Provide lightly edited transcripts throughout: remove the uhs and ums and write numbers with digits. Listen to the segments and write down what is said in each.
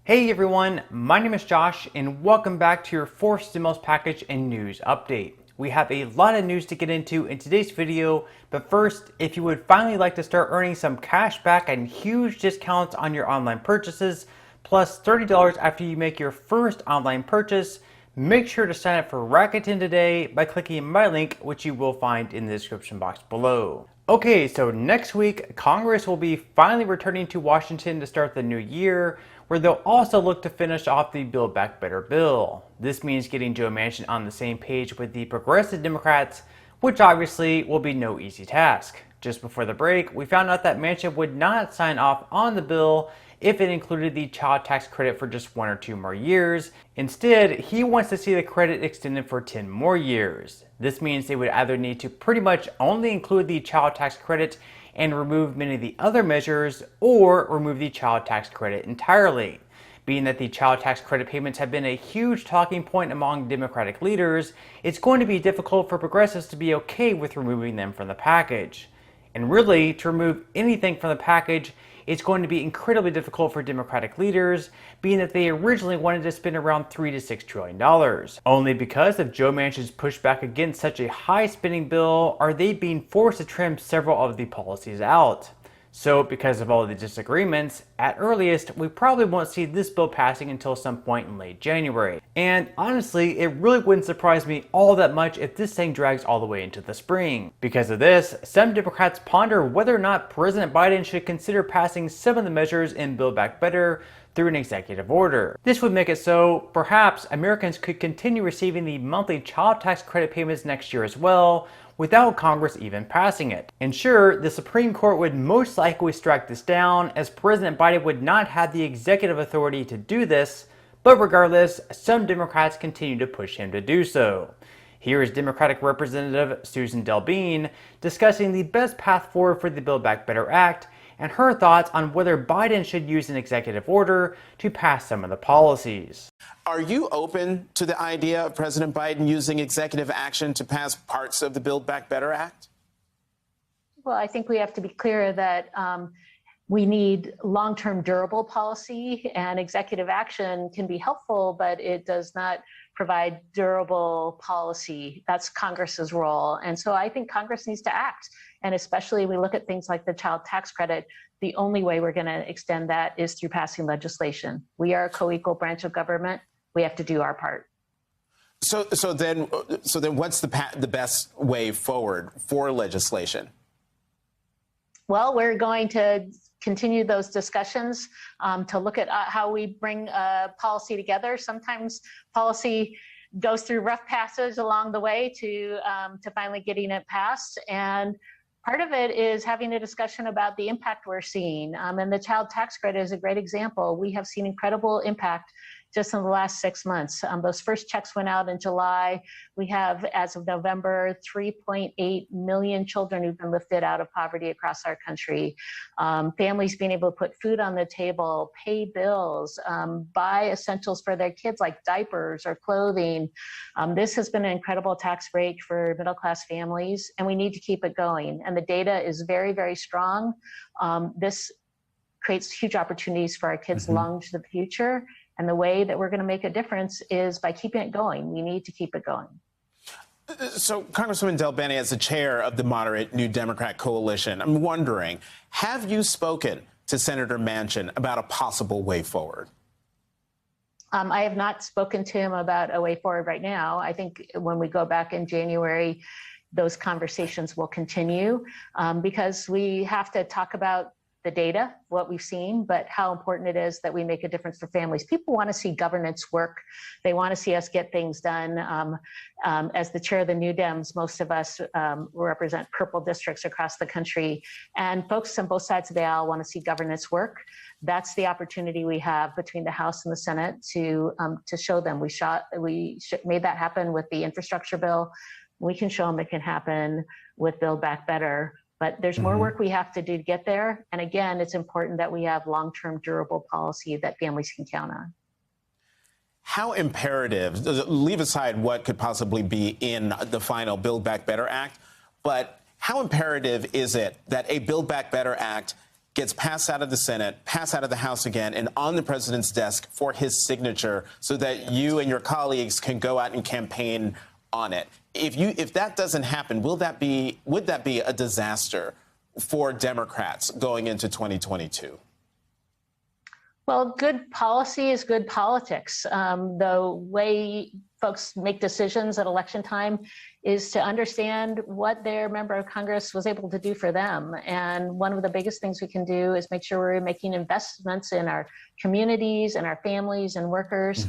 Hey everyone, my name is Josh and welcome back to your fourth stimulus package and news update. We have a lot of news to get into in today's video, but first, if you would finally like to start earning some cash back and huge discounts on your online purchases, plus $30 after you make your first online purchase, make sure to sign up for Rakuten today by clicking my link, which you will find in the description box below. Okay, so next week, Congress will be finally returning to Washington to start the new year, where they'll also look to finish off the Build Back Better bill. This means getting Joe Manchin on the same page with the progressive Democrats, which obviously will be no easy task. Just before the break, we found out that Manchin would not sign off on the bill if it included the child tax credit for just 1 or 2 more years. Instead, he wants to see the credit extended for 10 more years. This means they would either need to pretty much only include the child tax credit and remove many of the other measures, or remove the child tax credit entirely. Being that the child tax credit payments have been a huge talking point among Democratic leaders, it's going to be difficult for progressives to be okay with removing them from the package. And really, to remove anything from the package, it's going to be incredibly difficult for Democratic leaders, being that they originally wanted to spend around $3 to $6 trillion. Only because of Joe Manchin's pushback against such a high spending bill are they being forced to trim several of the policies out. So because of all the disagreements, at earliest, we probably won't see this bill passing until some point in late January. And honestly, it really wouldn't surprise me all that much if this thing drags all the way into the spring. Because of this, some Democrats ponder whether or not President Biden should consider passing some of the measures in Build Back Better through an executive order. This would make it so perhaps Americans could continue receiving the monthly child tax credit payments next year as well, without Congress even passing it. And sure, the Supreme Court would most likely strike this down, as President Biden would not have the executive authority to do this, but regardless, some Democrats continue to push him to do so. Here is Democratic Representative Susan DelBene discussing the best path forward for the Build Back Better Act and her thoughts on whether Biden should use an executive order to pass some of the policies. Are you open to the idea of President Biden using executive action to pass parts of the Build Back Better Act? Well, I think we have to be clear that we need long-term durable policy, and executive action can be helpful, but it does not provide durable policy. That's Congress's role. And so I think Congress needs to act. And especially we look at things like the child tax credit, the only way we're going to extend that is through passing legislation. We are a co-equal branch of government. We have to do our part. So then what's the best way forward for legislation? Well, we're going to continue those discussions to look at how we bring policy together. Sometimes policy goes through rough passage along the way to finally getting it passed. And part of it is having a discussion about the impact we're seeing. And the child tax credit is a great example. We have seen incredible impact just in the last 6 months. Those first checks went out in July. We have, as of November, 3.8 million children who've been lifted out of poverty across our country. Families being able to put food on the table, pay bills, buy essentials for their kids like diapers or clothing. This has been an incredible tax break for middle-class families, and we need to keep it going. And the data is very, very strong. This creates huge opportunities for our kids long into the future. And the way that we're going to make a difference is by keeping it going. We need to keep it going. So, Congresswoman DelBene, as the chair of the moderate New Democrat coalition, I'm wondering, have you spoken to Senator Manchin about a possible way forward? I have not spoken to him about a way forward right now. I think when we go back in January, those conversations will continue because we have to talk about the data, what we've seen, but how important it is that we make a difference for families. People want to see governance work. They want to see us get things done. As the chair of the New Dems, most of us represent purple districts across the country, and folks on both sides of the aisle want to see governance work. That's the opportunity we have between the House and the Senate to show them. We made that happen with the infrastructure bill. We can show them it can happen with Build Back Better. But there's more work we have to do to get there. And again, it's important that we have long-term durable policy that families can count on. How imperative, leave aside what could possibly be in the final Build Back Better Act, but how imperative is it that a Build Back Better Act gets passed out of the Senate, passed out of the House again, and on the president's desk for his signature so that you and your colleagues can go out and campaign on it. If that doesn't happen, would that be a disaster for Democrats going into 2022? Well, good policy is good politics. The way folks make decisions at election time is to understand what their member of Congress was able to do for them. And one of the biggest things we can do is make sure we're making investments in our communities and our families and workers.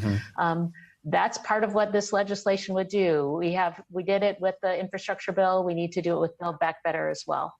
That's part of what this legislation would do. We did it with the infrastructure bill. We need to do it with Build Back Better as well.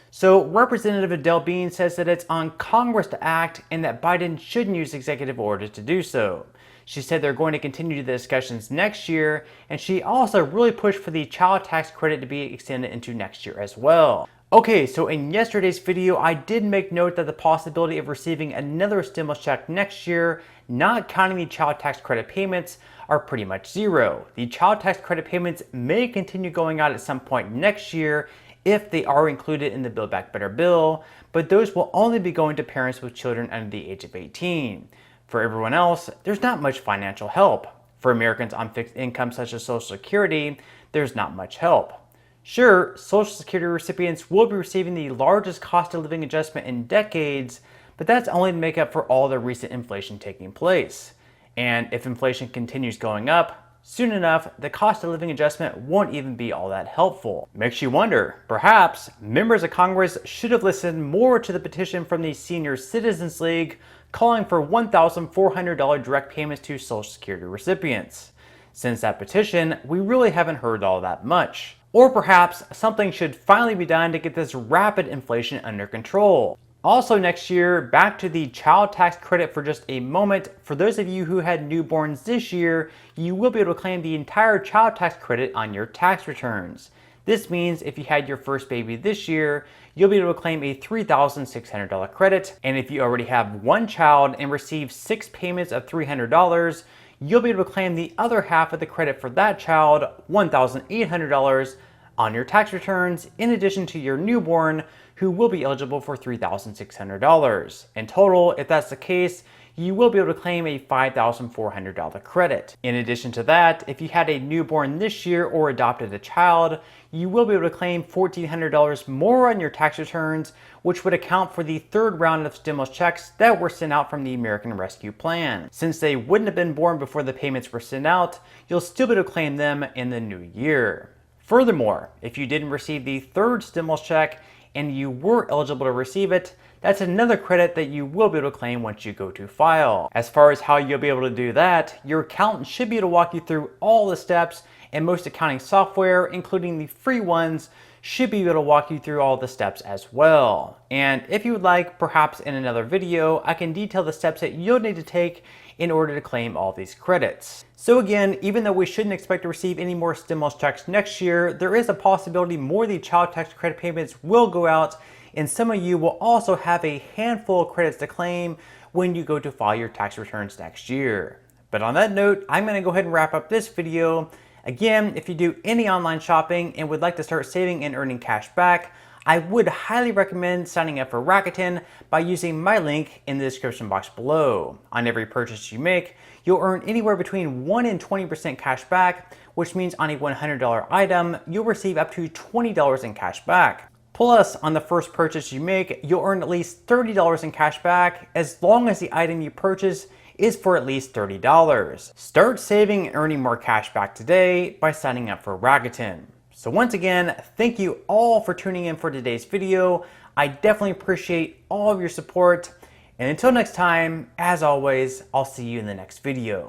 So Representative Adele Bean says that it's on Congress to act and that Biden shouldn't use executive orders to do so. She said they're going to continue the discussions next year, and she also really pushed for the child tax credit to be extended into next year as well. Okay, so in yesterday's video, I did make note that the possibility of receiving another stimulus check next year, not counting the child tax credit payments, are pretty much zero. The child tax credit payments may continue going out at some point next year if they are included in the Build Back Better bill, but those will only be going to parents with children under the age of 18. For everyone else, there's not much financial help. For Americans on fixed income such as Social Security, there's not much help. Sure, Social Security recipients will be receiving the largest cost of living adjustment in decades, but that's only to make up for all the recent inflation taking place. And if inflation continues going up, soon enough, the cost of living adjustment won't even be all that helpful. Makes you wonder, perhaps members of Congress should have listened more to the petition from the Senior Citizens League calling for $1,400 direct payments to Social Security recipients. Since that petition, we really haven't heard all that much. Or perhaps something should finally be done to get this rapid inflation under control. Also next year, back to the child tax credit for just a moment. For those of you who had newborns this year, you will be able to claim the entire child tax credit on your tax returns. This means if you had your first baby this year, you'll be able to claim a $3,600 credit. And if you already have one child and receive 6 payments of $300, you'll be able to claim the other half of the credit for that child, $1,800, on your tax returns, in addition to your newborn, who will be eligible for $3,600. In total, if that's the case, you will be able to claim a $5,400 credit. In addition to that, if you had a newborn this year or adopted a child, you will be able to claim $1,400 more on your tax returns, which would account for the third round of stimulus checks that were sent out from the American Rescue Plan. Since they wouldn't have been born before the payments were sent out, you'll still be able to claim them in the new year. Furthermore, if you didn't receive the third stimulus check and you were eligible to receive it, that's another credit that you will be able to claim once you go to file. As far as how you'll be able to do that, your accountant should be able to walk you through all the steps, and most accounting software, including the free ones, should be able to walk you through all the steps as well. And if you would like, perhaps in another video, I can detail the steps that you'll need to take in order to claim all these credits. So again, even though we shouldn't expect to receive any more stimulus checks next year, there is a possibility more of the child tax credit payments will go out, and some of you will also have a handful of credits to claim when you go to file your tax returns next year. But on that note, I'm going to go ahead and wrap up this video. Again, if you do any online shopping and would like to start saving and earning cash back, I would highly recommend signing up for Rakuten by using my link in the description box below. On every purchase you make, you'll earn anywhere between 1 and 20% cash back, which means on a $100 item, you'll receive up to $20 in cash back. Plus, on the first purchase you make, you'll earn at least $30 in cash back as long as the item you purchase is for at least $30. Start saving and earning more cash back today by signing up for Rakuten. So once again, thank you all for tuning in for today's video. I definitely appreciate all of your support. And until next time, as always, I'll see you in the next video.